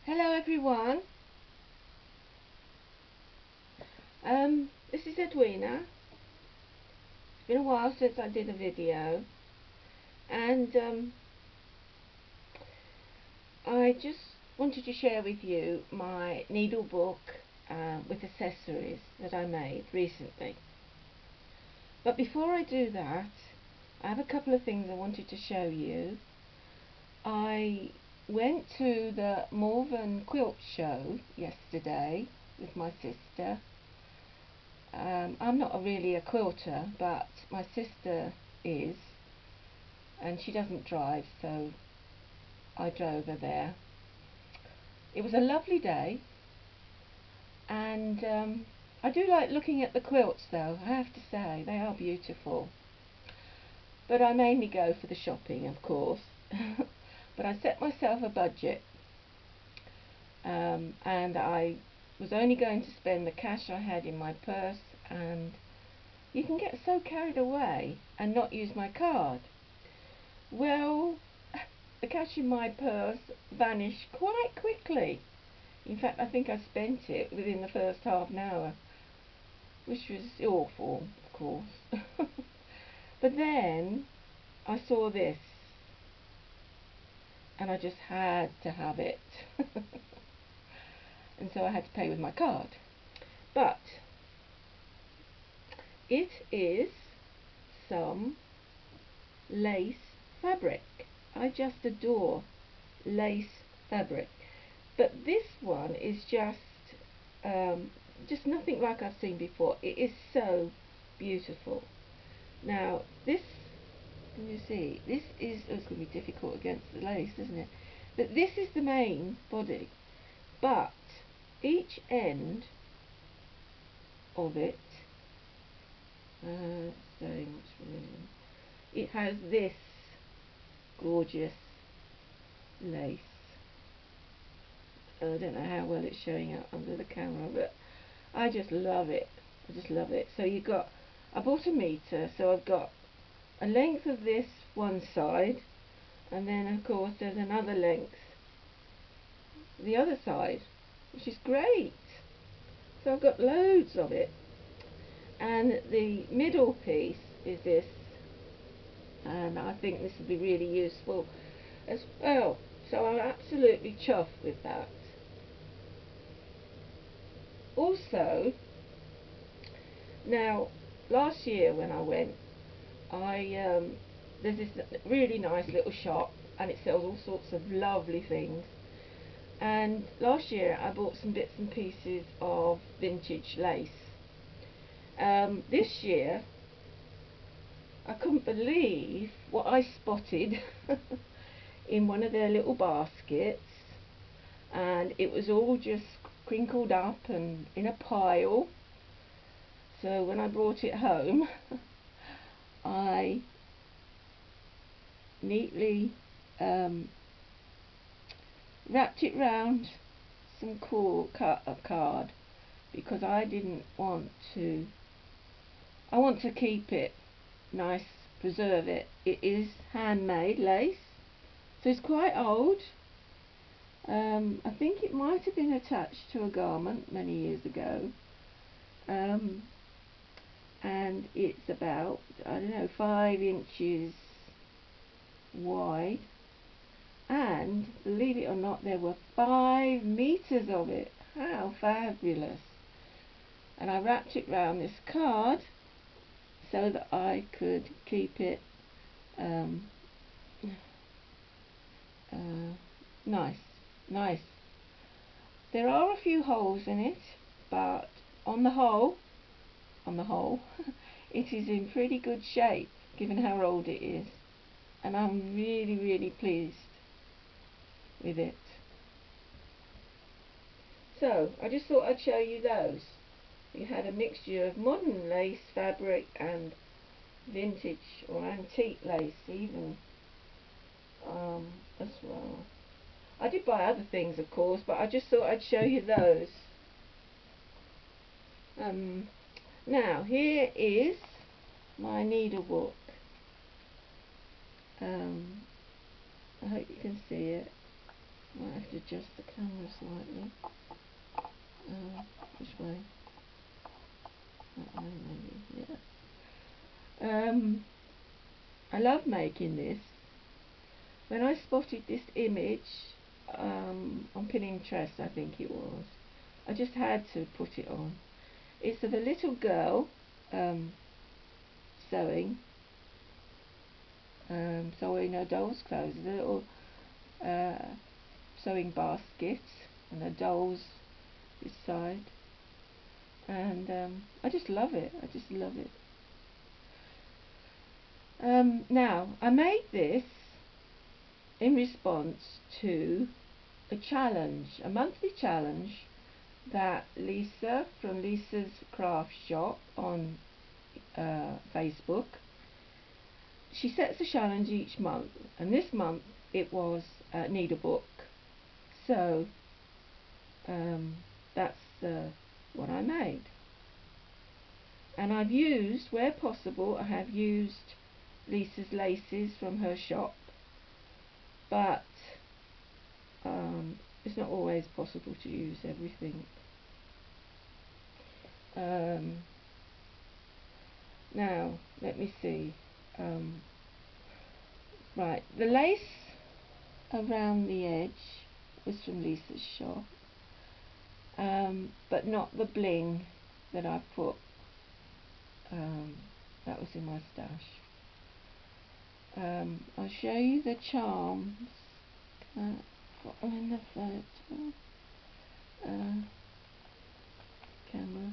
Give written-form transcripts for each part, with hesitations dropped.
Hello everyone. This is Edwina. It's been a while since I did a video, and I just wanted to share with you my needle book with accessories that I made recently. But before I do that, I have a couple of things I wanted to show you. I went to the Malvern Quilt Show yesterday with my sister. I'm not really a quilter, but my sister is, and she doesn't drive, so I drove her there. It was a lovely day, and I do like looking at the quilts though, I have to say, they are beautiful. But I mainly go for the shopping, of course. But I set myself a budget, and I was only going to spend the cash I had in my purse, and you can get so carried away and not use my card. Well, the cash in my purse vanished quite quickly. In fact, I think I spent it within the first half an hour, which was awful, of course. But then I saw this, and I just had to have it. And so I had to pay with my card. But it is some lace fabric. I just adore lace fabric. But this one is just nothing like I've seen before. It is so beautiful. Now this, can you see? This is, oh, it's going to be difficult against the lace, isn't it? But this is the main body. But each end of it, it has this gorgeous lace. I don't know how well it's showing up under the camera, but I just love it. I just love it. So you got, I bought a meter, so I've got a length of this one side, and then of course there's another length the other side, which is great. So I've got loads of it. And the middle piece is this, and I think this will be really useful as well. So I'm absolutely chuffed with that. Also, now last year when I went, there's this really nice little shop, and it sells all sorts of lovely things. And last year I bought some bits and pieces of vintage lace. This year I couldn't believe what I spotted in one of their little baskets, and it was all just crinkled up and in a pile. So when I brought it home, I neatly wrapped it round some cool card, because I didn't want to, I want to keep it nice, preserve it. It is handmade lace, so it's quite old. I think it might have been attached to a garment many years ago, and it's about, I don't know, 5 inches wide, and believe it or not, there were 5 meters of it. How fabulous! And I wrapped it round this card so that I could keep it nice. There are a few holes in it, but on the whole, it is in pretty good shape given how old it is, and I'm really pleased with it. So I just thought I'd show you those. You had a mixture of modern lace fabric and vintage or antique lace even as well. I did buy other things, of course, but I just thought I'd show you those. Now here is my needle book. I hope you can see it. Might have to adjust the camera slightly. Which way? That way maybe, yeah. I love making this. When I spotted this image on Pinterest, I think it was, I just had to put it on. It's of a little girl sewing her doll's clothes. There's a little sewing basket and her dolls this side, and I just love it. I just love it. Now, I made this in response to a challenge, a monthly challenge that Lisa from Lisa's Craft Shop on Facebook, she sets a challenge each month, and this month it was needlebook. So that's what I made, and I've used, where possible, I have used Lisa's laces from her shop, but it's not always possible to use everything. Now let me see. Right, the lace around the edge was from Lisa's shop, but not the bling that I put. That was in my stash. I'll show you the charms. Got them in the photo camera.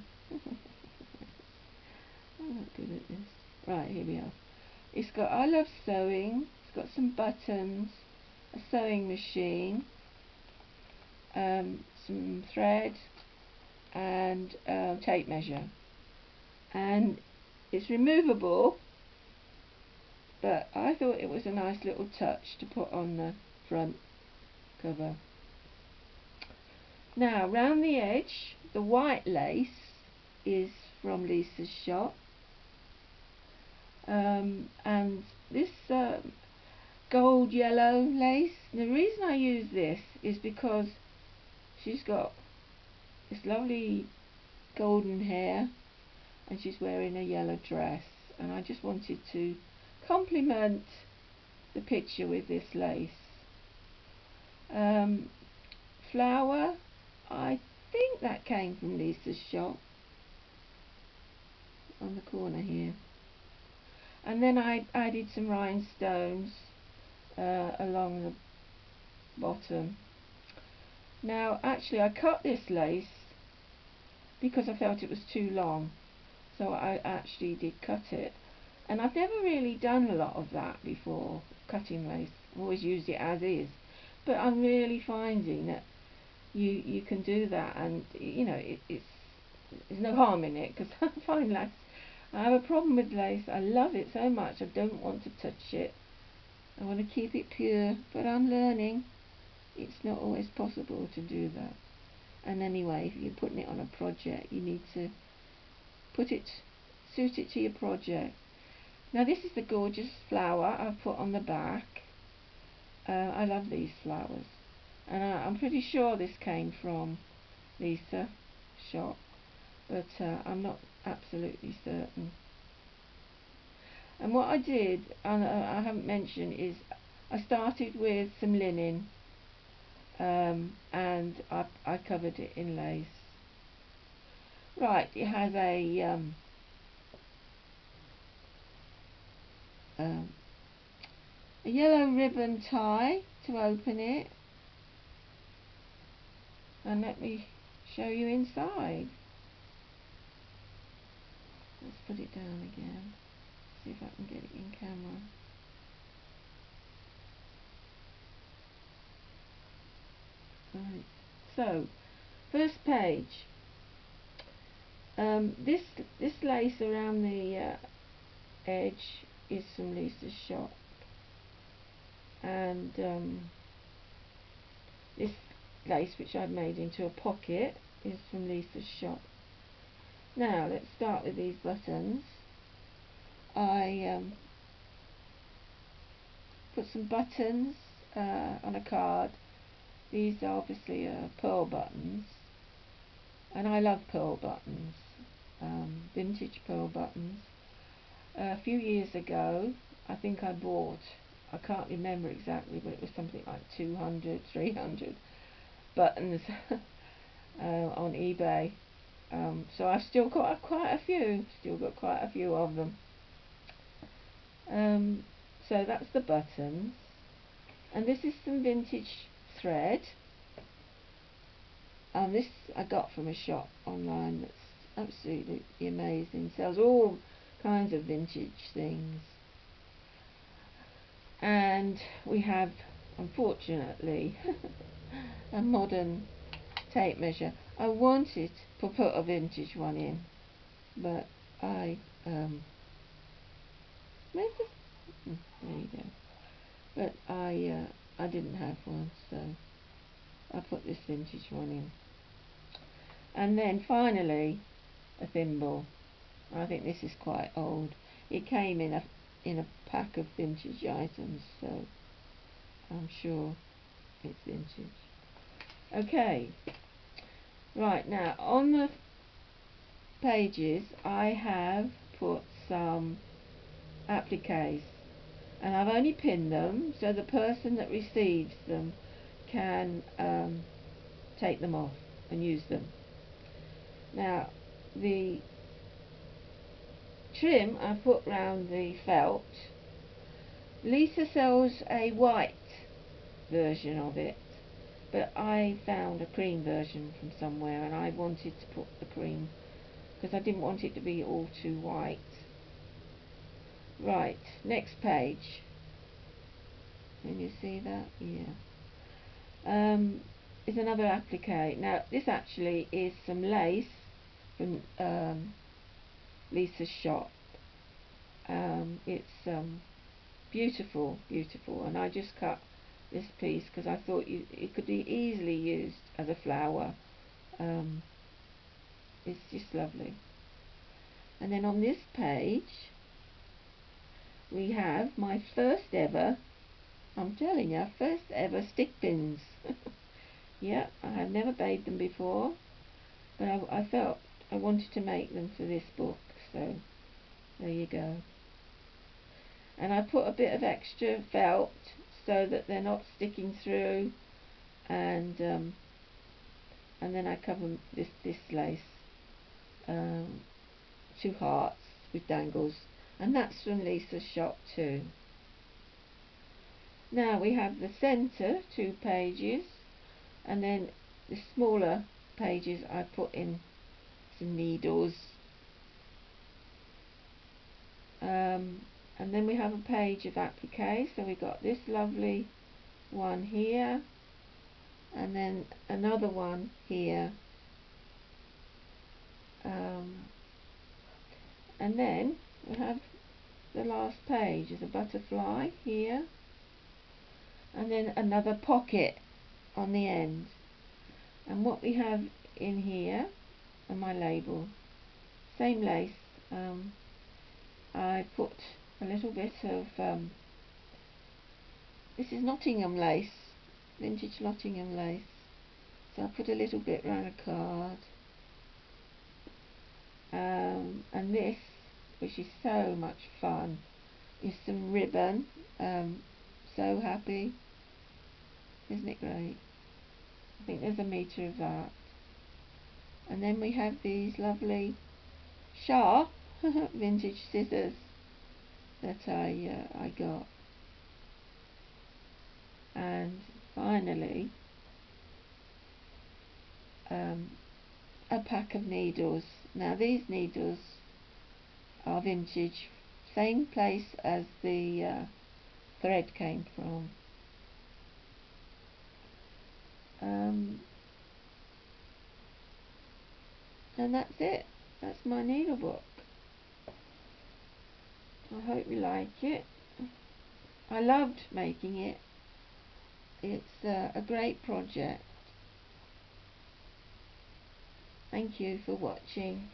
I'm not good at this. Right, here we are. It's got I love sewing. It's got some buttons, a sewing machine, some thread, and tape measure. And it's removable, but I thought it was a nice little touch to put on the front cover. Now, round the edge, the white lace is from Lisa's shop, and this gold yellow lace. The reason I use this is because she's got this lovely golden hair and she's wearing a yellow dress, and I just wanted to complement the picture with this lace. Flower, I think that came from Lisa's shop on the corner here, and then I added some rhinestones along the bottom. Now actually I cut this lace because I felt it was too long, so I actually did cut it, and I've never really done a lot of that before, cutting lace. I've always used it as is, but I'm really finding that you can do that, and you know there's no harm in it, because I find lace, I have a problem with lace. I love it so much, I don't want to touch it. I want to keep it pure, but I'm learning. It's not always possible to do that. And anyway, if you're putting it on a project, you need to suit it to your project. Now this is the gorgeous flower I've put on the back. I love these flowers, and I'm pretty sure this came from Lisa's shop, but I'm not absolutely certain. And what I did, and I haven't mentioned, is I started with some linen, and I covered it in lace. Right, it has a yellow ribbon tie to open it, and let me show you inside. Let's put it down again, see if I can get it in camera. Right, so first page, this lace around the edge is from Lisa's shop, and this lace, which I've made into a pocket, is from Lisa's shop. Now let's start with these buttons. I put some buttons on a card. these obviously are pearl buttons, and I love pearl buttons, vintage pearl buttons. A few years ago, I think I bought, I can't remember exactly, but it was something like 200, 300 buttons on eBay. So I've still got quite a few of them. So that's the buttons, and this is some vintage thread. This I got from a shop online that's absolutely amazing. Sells all kinds of vintage things. And we have, unfortunately, a modern tape measure. I wanted to put a vintage one in, but there you go. But I didn't have one, so I put this vintage one in. And then finally, a thimble. I think this is quite old. It came in a pack of vintage items, so I'm sure it's vintage. Okay, right, now on the pages I have put some appliques, and I've only pinned them so the person that receives them can take them off and use them. Now the trim I put round the felt. Liza sells a white version of it, but I found a cream version from somewhere, and I wanted to put the cream because I didn't want it to be all too white. Right, next page. Can you see that? Yeah. Is another applique. Now this actually is some lace from Lisa's shop. It's beautiful, and I just cut this piece because I thought it could be easily used as a flower. It's just lovely. And then on this page we have my first ever, I'm telling you, first ever stick pins. Yeah, I have never made them before, but I felt I wanted to make them for this book, so there you go. And I put a bit of extra felt so that they're not sticking through, and then I cover this lace, 2 hearts with dangles, and that's from Lisa's shop too. Now we have the centre 2 pages, and then the smaller pages I put in some needles, and then we have a page of applique. So we got this lovely one here, and then another one here, and then we have the last page is a butterfly here, and then another pocket on the end. And what we have in here on my label, same lace, I put a little bit of this is Nottingham lace, vintage Nottingham lace, so I put a little bit round a card, and this, which is so much fun, is some ribbon. So happy, isn't it great? I think there's a metre of that. And then we have these lovely sharp vintage scissors that I got. And finally a pack of needles. Now these needles are vintage, same place as the thread came from. And that's it. That's my needle book. I hope you like it. I loved making it. It's a great project. Thank you for watching.